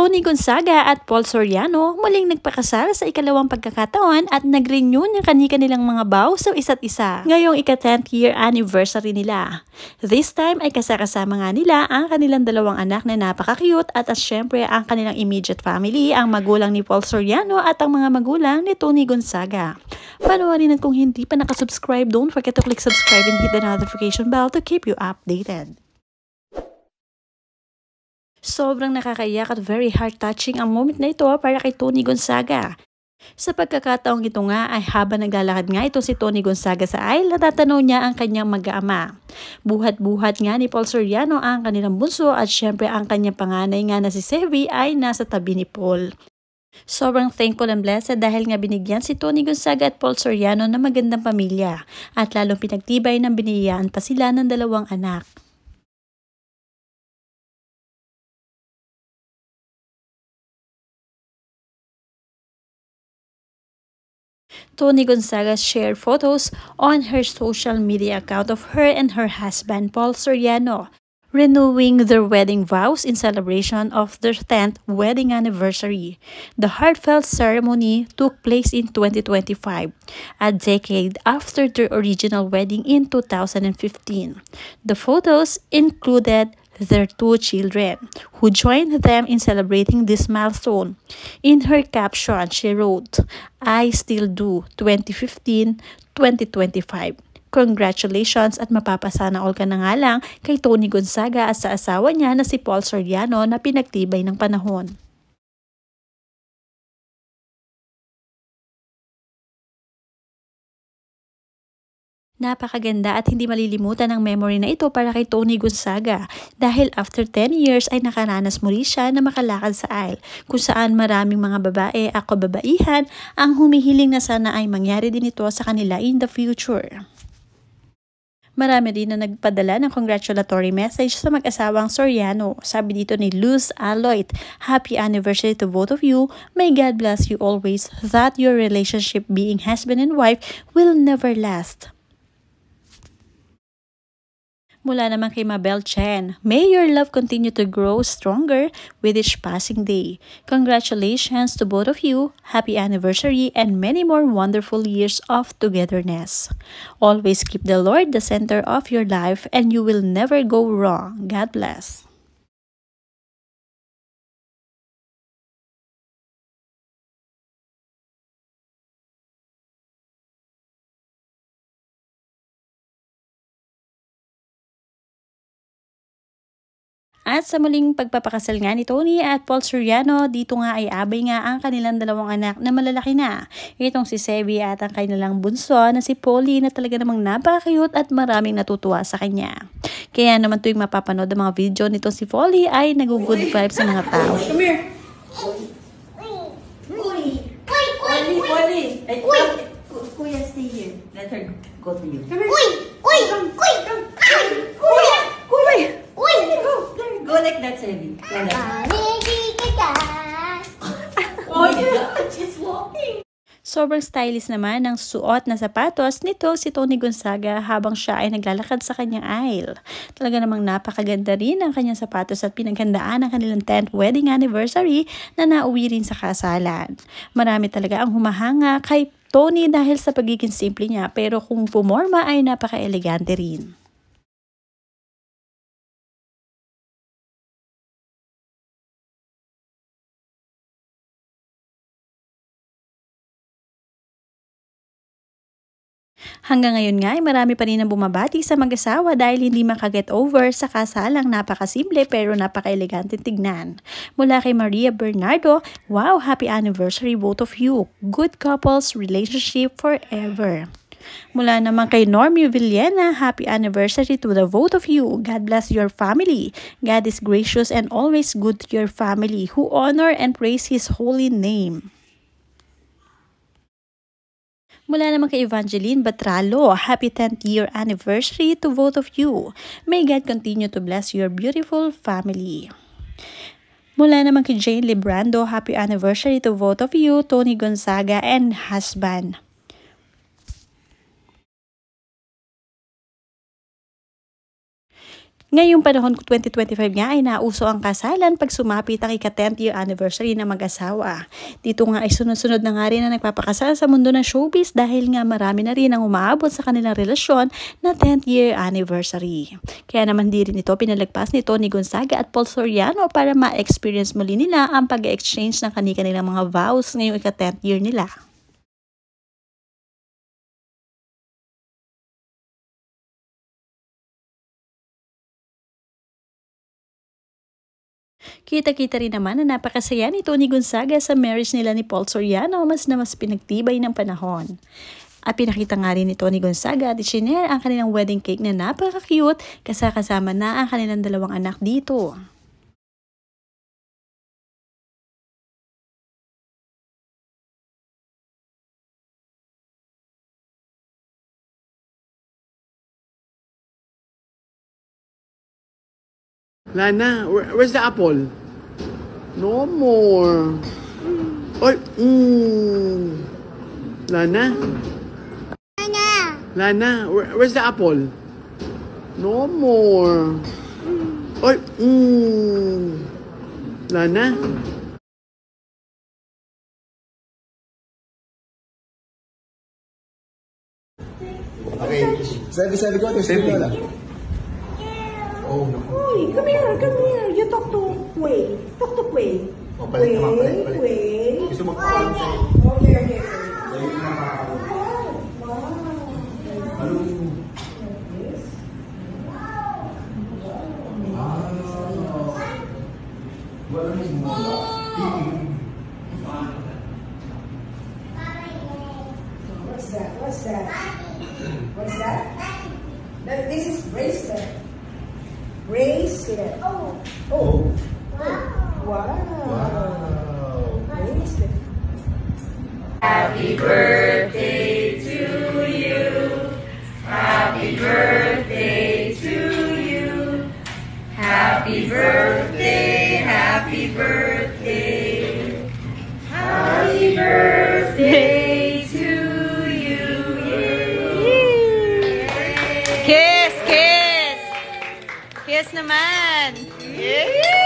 Tony Gonzaga at Paul Soriano muling nagpakasal sa ikalawang pagkakataon at nag-renew ng kanilang mga vow sa isa't isa ngayong ika-10th year anniversary nila. This time ay kasama nga nila ang kanilang dalawang anak na napaka-cute at syempre ang kanilang immediate family, ang magulang ni Paul Soriano at ang mga magulang ni Tony Gonzaga. Panoorin at kung hindi pa nakasubscribe, don't forget to click subscribe and hit the notification bell to keep you updated. Sobrang nakakaiyak at very heart-touching ang moment na ito para kay Tony Gonzaga. Sa pagkakataong ito nga ay habang naglalakad nga ito si Tony Gonzaga sa aisle, natatanaw niya ang kanyang mag-aama. Buhat-buhat nga ni Paul Soriano ang kanilang bunso at syempre ang kanyang panganay nga na si Sevi ay nasa tabi ni Paul. Sobrang thankful and blessed dahil nga binigyan si Tony Gonzaga at Paul Soriano ng magandang pamilya at lalong pinagtibay ng biniyayaan pa sila ng dalawang anak. Tony Gonzaga shared photos on her social media account of her and her husband Paul Soriano renewing their wedding vows in celebration of their 10th wedding anniversary. The heartfelt ceremony took place in 2025, a decade after their original wedding in 2015. The photos included their two children, who joined them in celebrating this milestone. In her caption, she wrote, "I still do 2015-2025. Congratulations at mapapasana all ka na nga lang kay Tony Gonzaga at sa asawa niya na si Paul Soriano na pinagtibay ng panahon." Napakaganda at hindi malilimutan ang memory na ito para kay Tony Gonzaga dahil after 10 years ay nakaranas muli siya na makalakad sa aisle kung saan maraming mga babae ako babaihan ang humihiling na sana ay mangyari din ito sa kanila in the future. Marami din na nagpadala ng congratulatory message sa mag-asawang Soriano. Sabi dito ni Luz Aloit, "Happy anniversary to both of you. May God bless you always, that your relationship being husband and wife will never last." Mula naman kay Mabel Chen, "May your love continue to grow stronger with each passing day. Congratulations to both of you. Happy anniversary and many more wonderful years of togetherness. Always keep the Lord the center of your life and you will never go wrong. God bless." At sa muling pagpapakasal nga ni Tony at Paul Soriano, dito nga ay abay nga ang kanilang dalawang anak na malalaki na. Itong si Sevi at ang kanilang bunso na si Polly na talaga namang napaka-cute at maraming natutuwa sa kanya. Kaya naman tuwing mapapanood ang mga video nito si Polly ay nag-good vibes sa mga tao. Come here. Polly. Kuya, stay here. Let her go to you. Come here. Go like that, Sevi. Oh my God, she's walking. Sobrang stylish naman ang suot na sapatos nito si Tony Gonzaga habang siya ay naglalakad sa kanyang aisle. Talaga namang napakaganda rin ang kanyang sapatos at pinaghandaan ang kanilang 10th wedding anniversary na nauwi rin sa kasalan. Marami talaga ang humahanga kay Tony dahil sa pagiging simple niya, pero kung pumorma ay napaka-elegante rin. Hanggang ngayon nga ay marami pa rin ang bumabati sa mag-asawa dahil hindi makaget over sa kasalang napakasimple pero napaka-elegante tignan. Mula kay Maria Bernardo, "Wow, happy anniversary both of you. Good couples relationship forever." Mula naman kay Normie Villena, "Happy anniversary to the both of you. God bless your family. God is gracious and always good to your family who honor and praise His holy name." Mula naman kay Evangeline Batralo, "Happy 10th year anniversary to both of you. May God continue to bless your beautiful family." Mula naman kay Jane Librando, "Happy anniversary to both of you, Tony Gonzaga and husband." Ngayong panahon 2025 nga ay nauso ang kasalan pag sumapit ang ika-10th year anniversary ng mag-asawa. Dito nga ay sunod-sunod na nga rin na nagpapakasal sa mundo ng showbiz dahil nga marami na rin ang umaabot sa kanilang relasyon na 10th year anniversary. Kaya naman di rin ito pinalagpas ni Tony Gonzaga at Paul Soriano para ma-experience muli nila ang pag-exchange ng kanilang mga vows ngayong ika-10th year nila. Kita-kita rin naman na napakasaya ni Tony Gonzaga sa marriage nila ni Paul Soriano mas pinagtibay ng panahon. At pinakita nga rin ni Tony Gonzaga at isinare ang kanilang wedding cake na napaka-cute kasama na ang kanilang dalawang anak dito. Lana, where's the apple? No more. Oy, Lana? Lana, where's the apple? No more. Oy, Lana? Okay, sabi ko, sabi ko lang. Oh, Uy, come here. You talk to Quay. Talk to Quay. oh, balik naman, balik. Quay. Gusto mo kapalan sa'yo. Okay. Sa'yo yung nakakapalan. Wow. Ano? Wala mo mo. What's that? This is bracelet. Bracelet. Oh. Wow. Bracelet. Happy birthday to you. Happy birthday to you. Happy birthday, happy birthday. Happy birthday to you. Kiss! Kiss naman! Yeah!